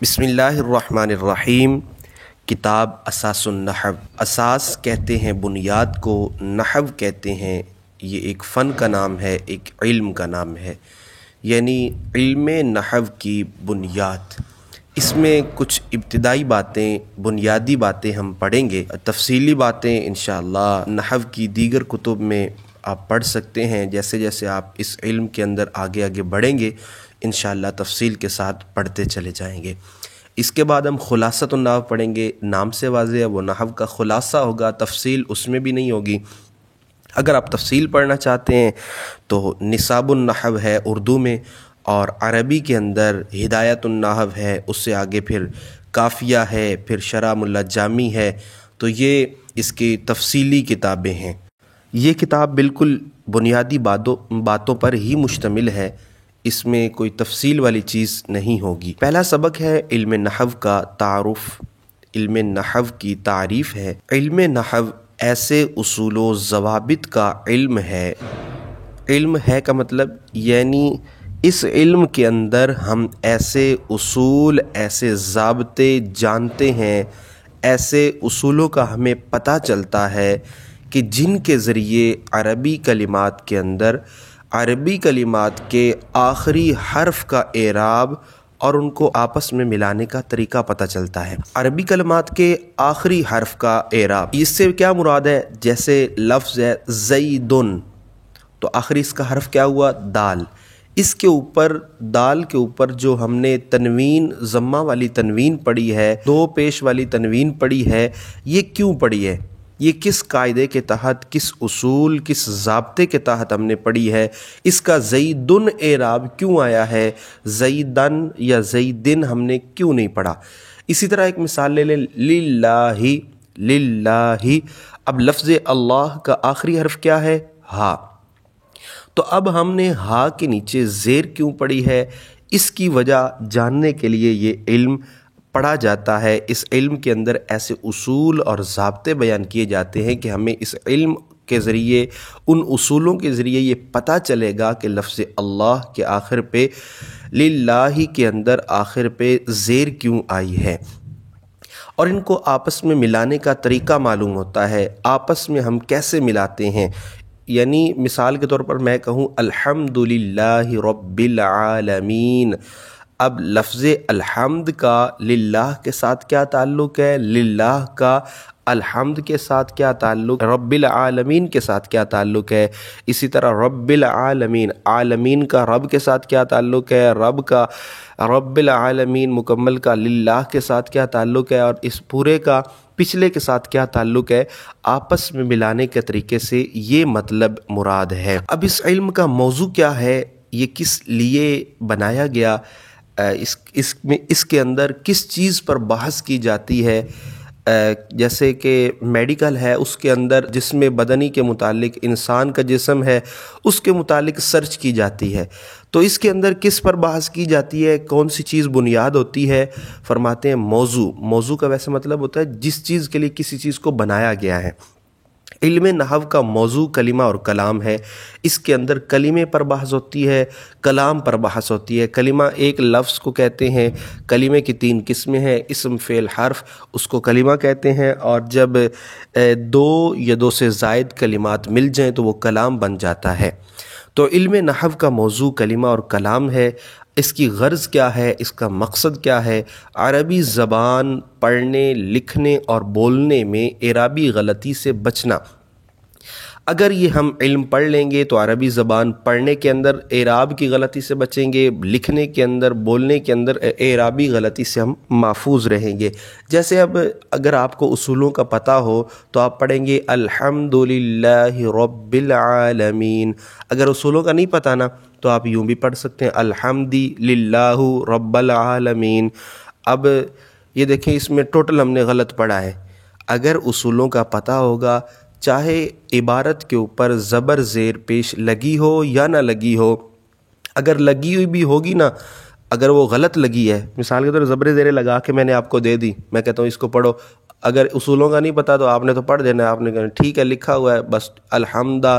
بسم اللہ الرحمن الرحیم۔ کتاب اساس النحو۔ اساس کہتے ہیں بنیاد کو، نحو کہتے ہیں یہ ایک فن کا نام ہے، ایک علم کا نام ہے، یعنی علم نحو کی بنیاد۔ اس میں کچھ ابتدائی باتیں، بنیادی باتیں ہم پڑھیں گے، تفصیلی باتیں انشاءاللہ نحو کی دیگر کتب میں آپ پڑھ سکتے ہیں۔ جیسے جیسے آپ اس علم کے اندر آگے آگے بڑھیں گے انشاءاللہ تفصیل کے ساتھ پڑھتے چلے جائیں گے۔ اس کے بعد ہم خلاصۃ النحو پڑھیں گے۔ نام سے واضح ہے وہ نحو کا خلاصہ ہوگا، تفصیل اس میں بھی نہیں ہوگی۔ اگر آپ تفصیل پڑھنا چاہتے ہیں تو نصاب النحو ہے اردو میں، اور عربی کے اندر ہدایت النحو ہے، اس سے آگے پھر کافیہ ہے، پھر شرح ملا جامی ہے۔ تو یہ اس کی تفصیلی کتابیں ہیں۔ یہ کتاب بالکل بنیادی باتوں پر ہی مشتمل ہے، اس میں کوئی تفصیل والی چیز نہیں ہوگی۔ پہلا سبق ہے علم نحو کا تعارف۔ علم نحو کی تعریف ہے۔ علم نحو ایسے اصول و ضوابط کا علم ہے۔ علم ہے کا مطلب یعنی اس علم کے اندر ہم ایسے اصول، ایسے ضابطے جانتے ہیں، ایسے اصولوں کا ہمیں پتہ چلتا ہے کہ جن کے ذریعے عربی کلمات کے اندر عربی کلمات کے آخری حرف کا اعراب اور ان کو آپس میں ملانے کا طریقہ پتہ چلتا ہے۔ عربی کلمات کے آخری حرف کا اعراب، اس سے کیا مراد ہے؟ جیسے لفظ ہے زیدن، تو آخری اس کا حرف کیا ہوا؟ دال۔ اس کے اوپر، دال کے اوپر جو ہم نے تنوین، ضمہ والی تنوین پڑھی ہے، دو پیش والی تنوین پڑھی ہے، یہ کیوں پڑھی ہے؟ یہ کس قاعدے کے تحت، کس اصول، کس ضابطے کے تحت ہم نے پڑھی ہے؟ اس کا زیدن اعراب کیوں آیا ہے؟ زیدن یا زیدن ہم نے کیوں نہیں پڑھا؟ اسی طرح ایک مثال لے لیں، للہ، للہ۔ اب لفظ اللہ کا آخری حرف کیا ہے؟ ہا۔ تو اب ہم نے ہا کے نیچے زیر کیوں پڑھی ہے؟ اس کی وجہ جاننے کے لیے یہ علم پڑھا جاتا ہے۔ اس علم کے اندر ایسے اصول اور ضابطے بیان کیے جاتے ہیں کہ ہمیں اس علم کے ذریعے، ان اصولوں کے ذریعے یہ پتہ چلے گا کہ لفظ اللہ کے آخر پہ، للہ کے اندر آخر پہ زیر کیوں آئی ہے، اور ان کو آپس میں ملانے کا طریقہ معلوم ہوتا ہے۔ آپس میں ہم کیسے ملاتے ہیں؟ یعنی مثال کے طور پر میں کہوں الحمدللہ رب العالمین، اب لفظ الحمد کا للہ کے ساتھ کیا تعلق ہے؟ للہ کا الحمد کے ساتھ کیا تعلق؟ رب العالمین کے ساتھ کیا تعلق ہے؟ اسی طرح رب العالمین، عالمین کا رب کے ساتھ کیا تعلق ہے؟ رب کا، رب العالمین مکمل کا للہ کے ساتھ کیا تعلق ہے؟ اور اس پورے کا پچھلے کے ساتھ کیا تعلق ہے؟ آپس میں ملانے کے طریقے سے یہ مطلب مراد ہے۔ اب اس علم کا موضوع کیا ہے؟ یہ کس لیے بنایا گیا؟ اس کے اندر کس چیز پر بحث کی جاتی ہے؟ جیسے کہ میڈیکل ہے، اس کے اندر جسم بدنی کے متعلق، انسان کا جسم ہے اس کے متعلق سرچ کی جاتی ہے، تو اس کے اندر کس پر بحث کی جاتی ہے؟ کون سی چیز بنیاد ہوتی ہے؟ فرماتے ہیں موضوع۔ موضوع کا ویسے مطلب ہوتا ہے جس چیز کے لیے کسی چیز کو بنایا گیا ہے۔ علم نحو کا موضوع کلمہ اور کلام ہے۔ اس کے اندر کلمے پر بحث ہوتی ہے، کلام پر بحث ہوتی ہے۔ کلمہ ایک لفظ کو کہتے ہیں، کلمے کی تین قسمیں ہیں، اسم، فعل، حرف، اس کو کلمہ کہتے ہیں، اور جب دو یا دو سے زائد کلمات مل جائیں تو وہ کلام بن جاتا ہے۔ تو علم نحو کا موضوع کلمہ اور کلام ہے۔ اس کی غرض کیا ہے؟ اس کا مقصد کیا ہے؟ عربی زبان پڑھنے، لکھنے اور بولنے میں اعرابی غلطی سے بچنا۔ اگر یہ ہم علم پڑھ لیں گے تو عربی زبان پڑھنے کے اندر اعراب کی غلطی سے بچیں گے، لکھنے کے اندر، بولنے کے اندر اعرابی غلطی سے ہم محفوظ رہیں گے۔ جیسے اب اگر آپ کو اصولوں کا پتہ ہو تو آپ پڑھیں گے الحمدللہ رب العالمین۔ اگر اصولوں کا نہیں پتہ نا تو آپ یوں بھی پڑھ سکتے ہیں الحمدللہ رب العالمین۔ اب یہ دیکھیں اس میں ٹوٹل ہم نے غلط پڑھا ہے۔ اگر اصولوں کا پتہ ہوگا، چاہے عبارت کے اوپر زبر زیر پیش لگی ہو یا نہ لگی ہو، اگر لگی ہوئی بھی ہوگی نا، اگر وہ غلط لگی ہے، مثال کے طور پر زبر زیر لگا کے میں نے آپ کو دے دی، میں کہتا ہوں اس کو پڑھو، اگر اصولوں کا نہیں پتہ تو آپ نے تو پڑھ دینا ہے، آپ نے کہنا ٹھیک ہے لکھا ہوا ہے بس الحمدہ